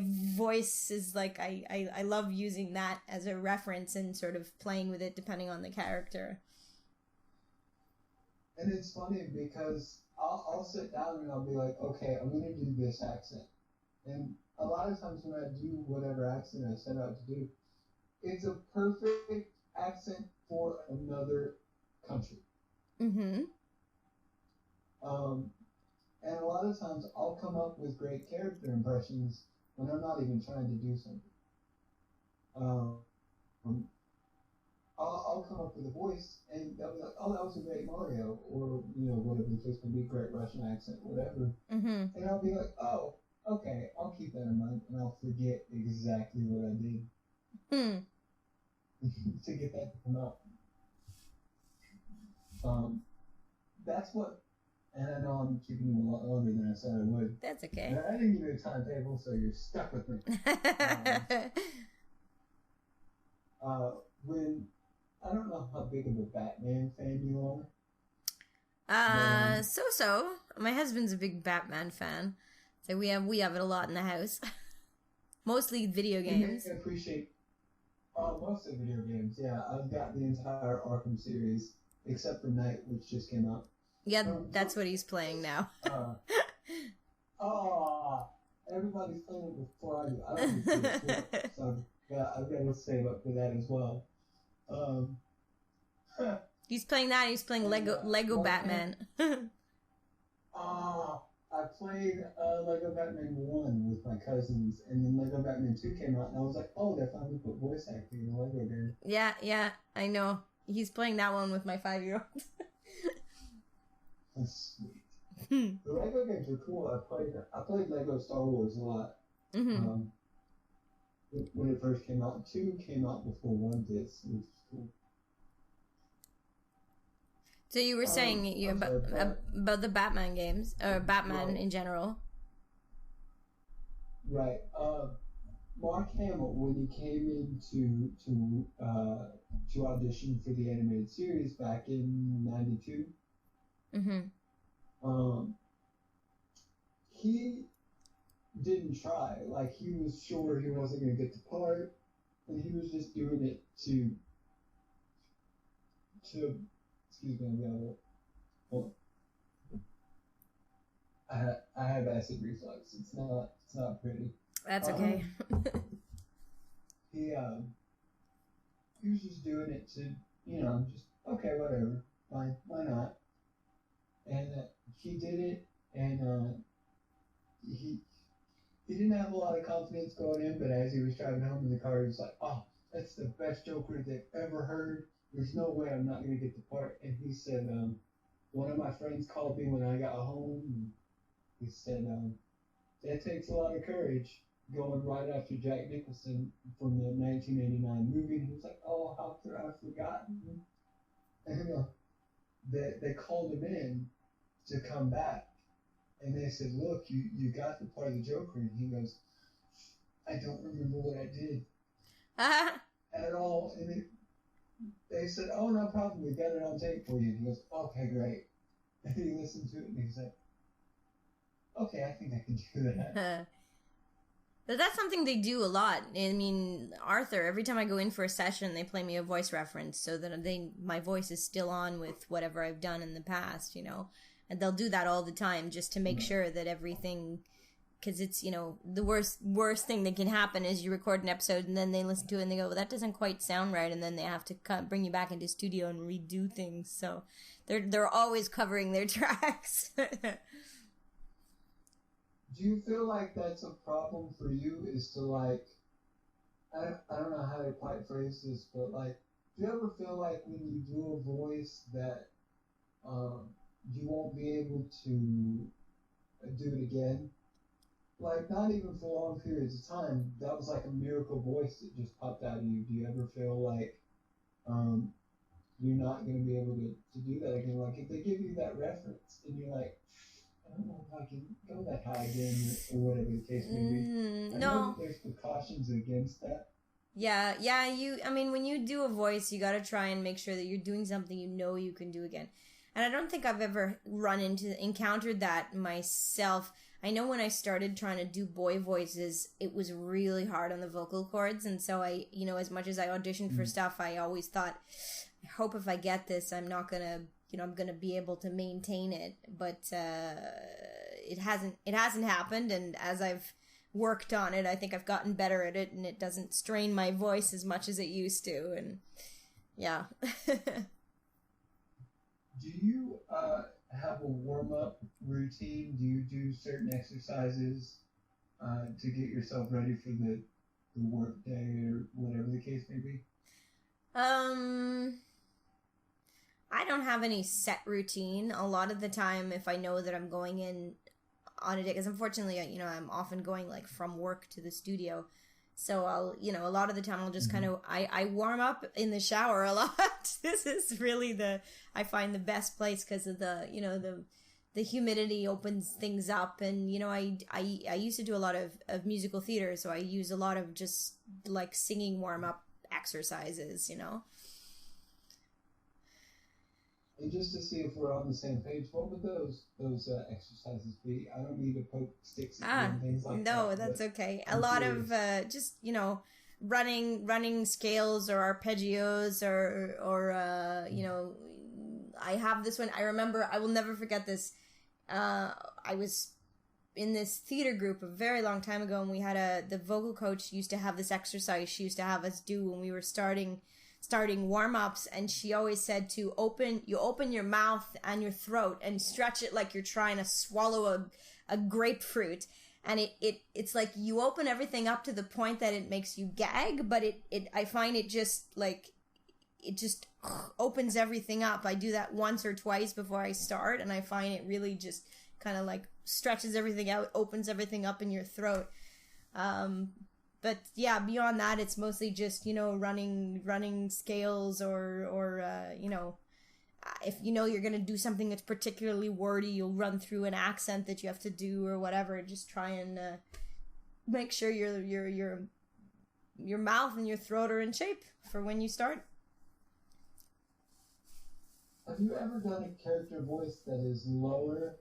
voice, is like, I love using that as a reference and sort of playing with it depending on the character. And it's funny because I'll sit down and I'll be like, okay, I'm going to do this accent. And a lot of times when I do whatever accent I set out to do, it's a perfect accent for another country. Mm-hmm. And a lot of times I'll come up with great character impressions when I'm not even trying to do something. I'll come up with a voice, and they'll be like, oh, that was a great Mario, or, you know, whatever the case may be, great Russian accent, whatever. Mm-hmm. And I'll be like, oh, okay, I'll keep that in mind, and I'll forget exactly what I did to get that to come out. That's what, and I know I'm keeping you a lot longer than I said I would. That's okay. And I didn't give you a timetable, so you're stuck with me. When I don't know how big of a Batman fan you are. So. My husband's a big Batman fan, so we have it a lot in the house. Mostly video games. I appreciate mostly video games. Yeah, I've got the entire Arkham series except for Knight, which just came out. Yeah, that's what he's playing now. Everybody's playing it before I do. I don't do it, so yeah, I've got to save up for that as well. He's playing that. He's playing Lego Batman. I played played Lego Batman 1 with my cousins, and then Lego Batman 2 came out, and I was like, oh, they finally put voice acting in a Lego game. Yeah, I know. He's playing that one with my 5-year-old. That's sweet. The Lego games are cool. I played Lego Star Wars a lot. Mm-hmm. When it first came out. 2 came out before 1 did, which is cool. So you were saying about the Batman games, or Batman in general. Right. Mark Hamill, when he came in to audition for the animated series back in '92, he didn't try. Like, he was sure he wasn't going to get the part, and he was just doing it to excuse me, I'm gonna hold on. I have acid reflux. It's not pretty. That's okay. He was just doing it to, just okay, whatever, fine, why not? And he did it, and he didn't have a lot of confidence going in, but as he was driving home in the car, he was like, oh, that's the best Joker they've ever heard. There's no way I'm not going to get the part. And he said, one of my friends called me when I got home, and he said, that takes a lot of courage, going right after Jack Nicholson from the 1989 movie. And he was like, oh, how could I have forgotten? And they called him in to come back. And they said, look, you got the part of the Joker. And he goes, I don't remember what I did at all. And they said, oh, no problem. We got it on tape for you. And he goes, okay, great. And he listened to it, and he said, okay, I think I can do that. But that's something they do a lot. I mean, Arthur, every time I go in for a session, they play me a voice reference so that my voice is still on with whatever I've done in the past, And they'll do that all the time just to make sure that everything... Because it's, the worst thing that can happen is you record an episode and then they listen to it and they go, well, that doesn't quite sound right. And then they have to bring you back into studio and redo things. So they're always covering their tracks. Do you feel like that's a problem for you, is to, like, I don't know how to quite phrase this, but, like, do you ever feel like when you do a voice that you won't be able to do it again? Like, not even for long periods of time. That was like a miracle voice that just popped out of you. Do you ever feel like you're not going to be able to do that again? Like, if they give you that reference and you're like, I don't know if I can go that high again, or whatever the case may be. I know that there's precautions against that. Yeah, when you do a voice, you gotta try and make sure that you're doing something you can do again. And I don't think I've ever encountered that myself. I know when I started trying to do boy voices, it was really hard on the vocal cords. And so I, as much as I auditioned for stuff, I always thought, I hope if I get this, I'm not gonna, I'm gonna be able to maintain it. But it hasn't happened. And as I've worked on it, I think I've gotten better at it, and it doesn't strain my voice as much as it used to. And yeah. Do you have a warm-up routine? Do you do certain exercises to get yourself ready for the work day or whatever the case may be? I don't have any set routine. A lot of the time, if I know that I'm going in on a day, because unfortunately, I'm often going like from work to the studio. So I'll, a lot of the time I'll just kind of, I warm up in the shower a lot. This is really I find the best place because of the humidity opens things up. And, I used to do a lot of musical theater. So I use a lot of just like singing warm up exercises, And just to see if we're on the same page, what would those exercises be? I don't need to poke sticks at you and things like that. No, that's okay. A lot of just running scales or arpeggios or I have this one. I remember. I will never forget this. I was in this theater group a very long time ago, and we had the vocal coach used to have this exercise she used to have us do when we were starting starting warm-ups, and she always said to open your mouth and your throat and stretch it like you're trying to swallow a grapefruit. And it's like you open everything up to the point that it makes you gag, but I find it just like it just opens everything up. I do that once or twice before I start, and I find it really just kind of like stretches everything out, opens everything up in your throat. But yeah, beyond that, it's mostly just, running scales or if you're going to do something that's particularly wordy, you'll run through an accent that you have to do or whatever. Just try and make sure your mouth and your throat are in shape for when you start. Have you ever done a character voice that is lower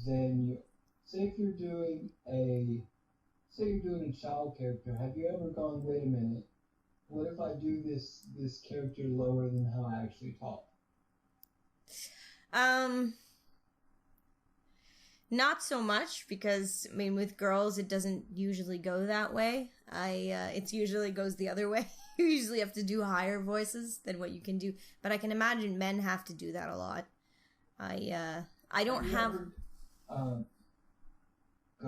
than you? Say if you're doing a child character, have you ever gone, wait a minute, what if I do this character lower than how I actually talk? Not so much, because with girls it doesn't usually go that way. It usually goes the other way. You usually have to do higher voices than what you can do, but I can imagine men have to do that a lot. I don't have. Go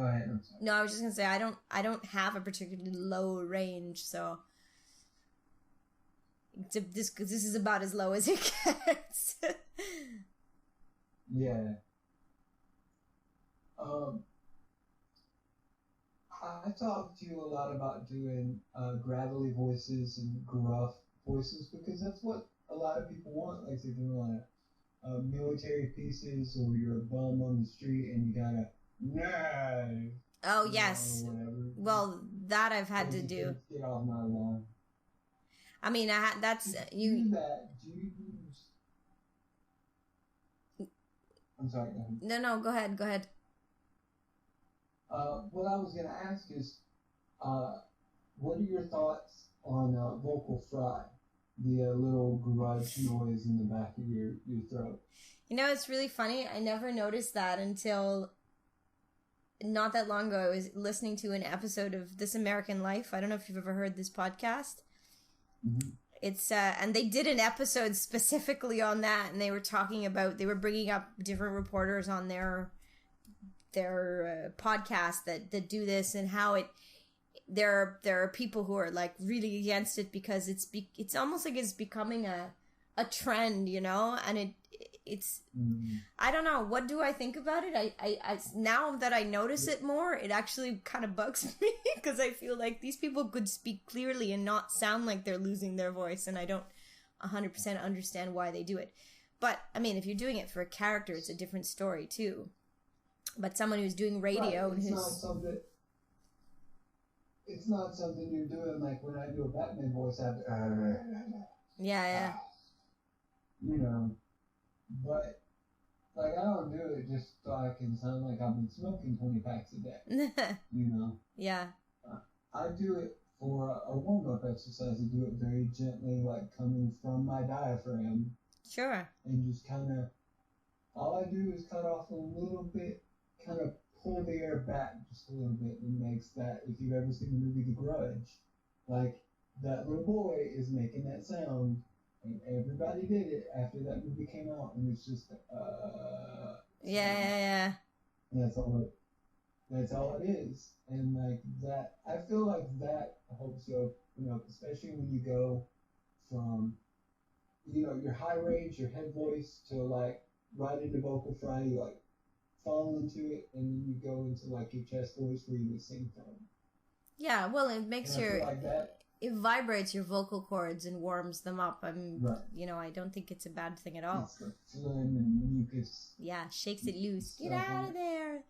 ahead. I'm sorry. No, I was just gonna say I don't have a particularly low range, so this is about as low as it gets. Yeah. I talked to you a lot about doing gravelly voices and gruff voices, because that's what a lot of people want. Like, if you're on military pieces, or you're a bum on the street and you gotta, nah. Oh, yes. Whatever. Well, that I've had to do. Get off my lawn. I mean, that's you. Do that. Do you use? I'm sorry. Go ahead. No, go ahead. What I was going to ask is, what are your thoughts on vocal fry? The little grudge noise in the back of your throat. It's really funny. I never noticed that until not that long ago. I was listening to an episode of This American Life. I don't know if you've ever heard this podcast. Mm-hmm. It's and they did an episode specifically on that, and they were bringing up different reporters on their podcast that do this, and how there are people who are like really against it, because it's almost like it's becoming a trend, and it's I don't know, what do I think about it? I now that I notice it more, it actually kind of bugs me, because I feel like these people could speak clearly and not sound like they're losing their voice, and I don't 100% understand why they do it. But I mean, if you're doing it for a character, it's a different story too. But someone who's doing radio, right, it's not something you're doing like when I do a Batman voice. Yeah. But like, I don't do it just so I can sound like I've been smoking 20 packs a day. Yeah. I do it for a warm-up exercise. I do it very gently, like coming from my diaphragm. Sure. And just kind of, all I do is cut off a little bit, kind of pull the air back just a little bit, and makes that, if you've ever seen the movie The Grudge, like, that little boy is making that sound, and everybody did it after that movie came out, and it's just, Yeah. And that's all it is. And like that, I feel like that helps you open up, especially when you go from, your high range, your head voice, to like right into vocal fry. You like fall into it, and then you go into like your chest voice where you would sing from. Yeah, well, it makes it vibrates your vocal cords and warms them up. Right. I don't think it's a bad thing at all. It's the phlegm and mucus. Yeah, shakes it loose. Get out of there.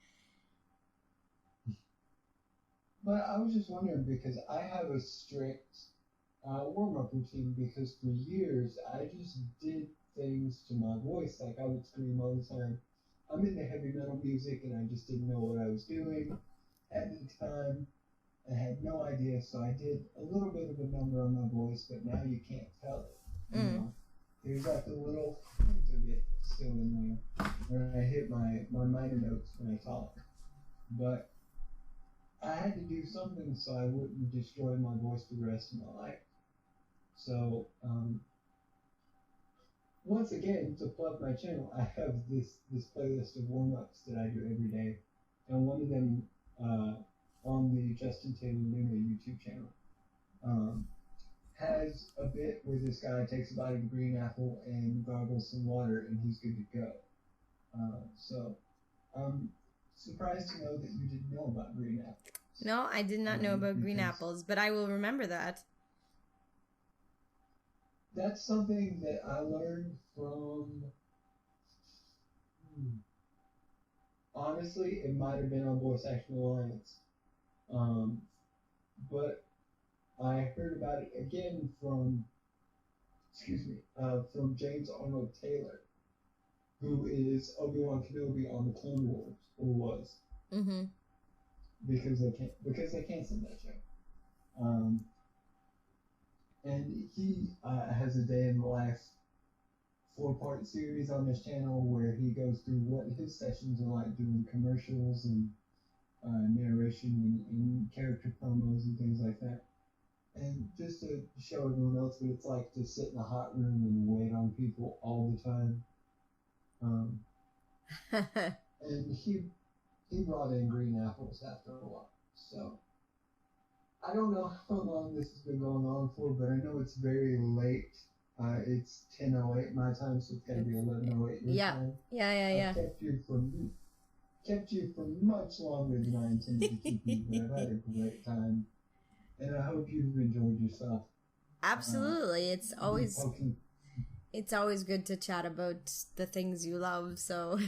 But I was just wondering, because I have a strict warm-up routine, because for years I just did things to my voice. Like, I would scream all the time. I'm into heavy metal music, and I just didn't know what I was doing at the time. I had no idea, so I did a little bit of a number on my voice, but now you can't tell it. There's like a little hint of it still in there when I hit my minor notes when I talk. But I had to do something so I wouldn't destroy my voice for the rest of my life. So, once again, to plug my channel, I have this playlist of warm-ups that I do every day, and one of them on the Justin Taylor Luna YouTube channel has a bit where this guy takes a bite of a green apple and gargles some water, and he's good to go. So, I'm surprised to know that you didn't know about green apples. No, I did not know about green apples, but I will remember that. That's something that I learned from. Honestly, it might have been on Voice Action Alliance. But I heard about it again from, from James Arnold Taylor, who is Obi-Wan Kenobi on the Clone Wars, or was. Mm-hmm. Because they canceled that show. And he has a day in the life 4-part series on his channel where he goes through what his sessions are like doing commercials and narration and character promos and things like that. And just to show everyone else what it's like to sit in a hot room and wait on people all the time. And he brought in green apples after a while. So I don't know how long this has been going on for, but I know it's very late. It's 10:08 my time, so it's got to be 11:08 your time. Yeah. I kept you for much longer than I intended to keep you, but I've had a great time, and I hope you've enjoyed yourself. Absolutely, it's always good to chat about the things you love. So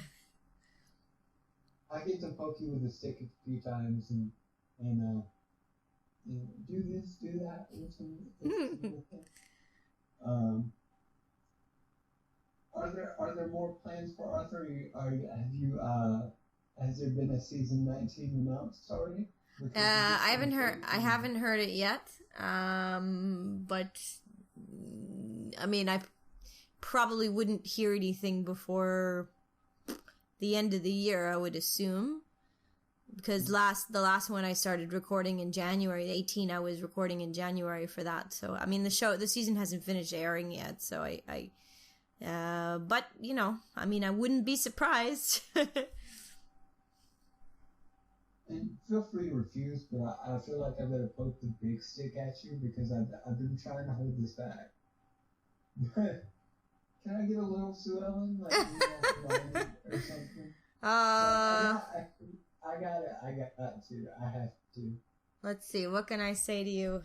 I get to poke you with a stick a few times and do this, do that. Are there more plans for Arthur? Has there been a season 19 announced already? I haven't heard it yet. But I mean, I probably wouldn't hear anything before the end of the year, I would assume. Because the last one I started recording in January, 18, I was recording in January for that. So, I mean, the season hasn't finished airing yet. So but, you know, I mean, I wouldn't be surprised. And feel free to refuse, but I feel like I better poke the big stick at you because I've been trying to hold this back. But can I get a little Sue Ellen? Like, or something? I got to. I have to. Let's see. What can I say to you?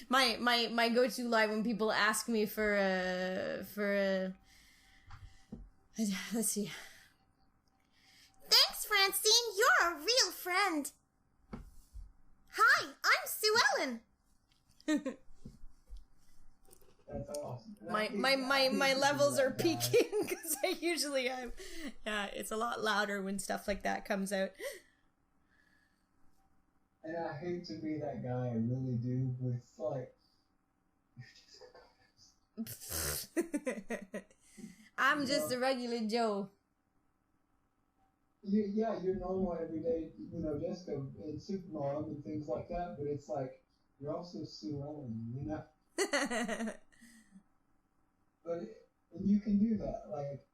My go-to line when people ask me for a let's see. Thanks, Francine. You're a real friend. Hi, I'm Sue Ellen. That's awesome. My levels are peaking because I usually am. Yeah, it's a lot louder when stuff like that comes out. And I hate to be that guy, I really do, but it's like, you're just I'm just a regular Joe. Yeah, you're normal everyday, Jessica and Supermom and things like that, but it's like, you're also Sue Ellen, and you can do that. Like,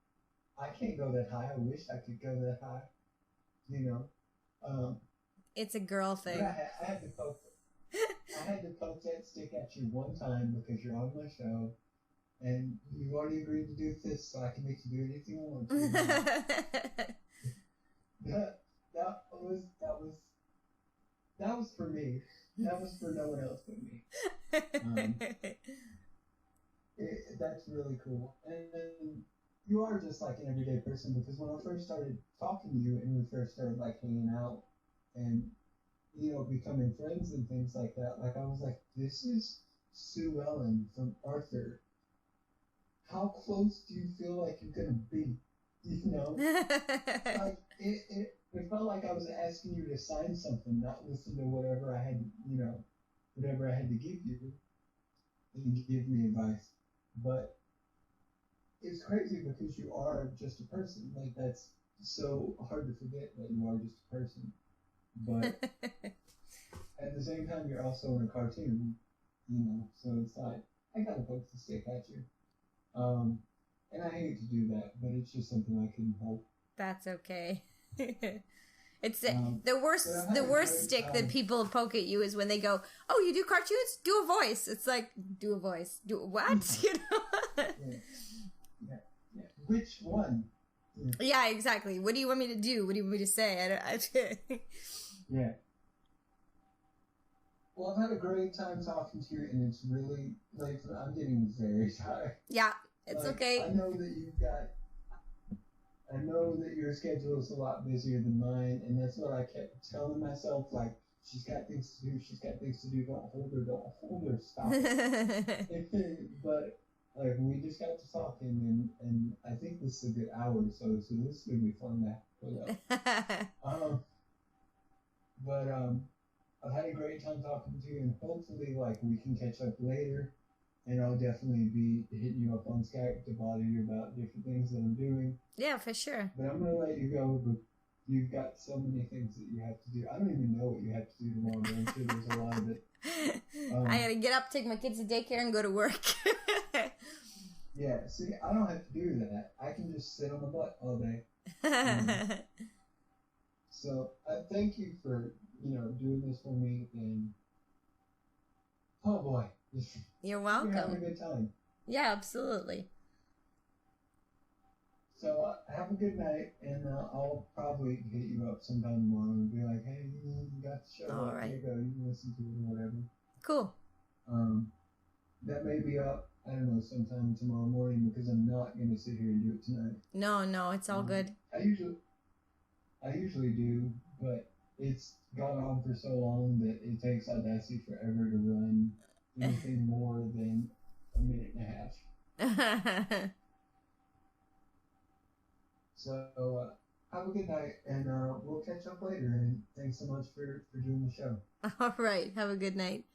I can't go that high. I wish I could go that high, It's a girl thing. I had to poke that stick at you one time because you're on my show. And you've already agreed to do this, so I can make you do anything I want to. That was for me. That was for no one else but me. That's really cool. And you are just like an everyday person because when I first started talking to you and we first started like hanging out and becoming friends and things like that, like I was like, this is Sue Ellen from Arthur. How close do you feel like you're gonna be? Like it felt like I was asking you to sign something, not listen to whatever I had, whatever I had to give you, and give me advice. But it's crazy because you are just a person. Like that's so hard to forget that you are just a person. But at the same time, you're also in a cartoon, so it's like, I gotta poke the stick at you. And I hate to do that, but it's just something I couldn't help. That's okay. It's the worst stick that people poke at you is when they go, "Oh, you do cartoons? Do a voice." It's like, do a voice. Do what? Yeah. Which one? Yeah, exactly. What do you want me to do? What do you want me to say? Yeah. Well, I've had a great time talking to you, and it's really late. I'm getting very tired. Yeah, it's okay. I know that your schedule is a lot busier than mine, and that's what I kept telling myself. Like, she's got things to do. Don't hold her. Stop it. But like, we just got to talking, and I think this is a good hour, so this is gonna be fun to put up. I've had a great time talking to you, and hopefully, like, we can catch up later. And I'll definitely be hitting you up on Skype to bother you about different things that I'm doing. Yeah, for sure. But I'm going to let you go, but you've got so many things that you have to do. I don't even know what you have to do tomorrow, but I'm sure there's a lot of it. I gotta get up, take my kids to daycare, and go to work. Yeah, see, I don't have to do that. I can just sit on the butt all day. So, thank you for, doing this for me, and oh boy. You're welcome. You're having a good time. Yeah, absolutely. So have a good night, and I'll probably hit you up sometime tomorrow and be like, hey, you got the show. All right. Here you go. You can listen to it or whatever. Cool. That may be up, I don't know, sometime tomorrow morning, because I'm not going to sit here and do it tonight. No, it's all good. I usually do, but it's gone on for so long that it takes Audacity forever to run anything more than a minute and a half. So, have a good night, and we'll catch up later, and thanks so much for doing the show. All right, have a good night.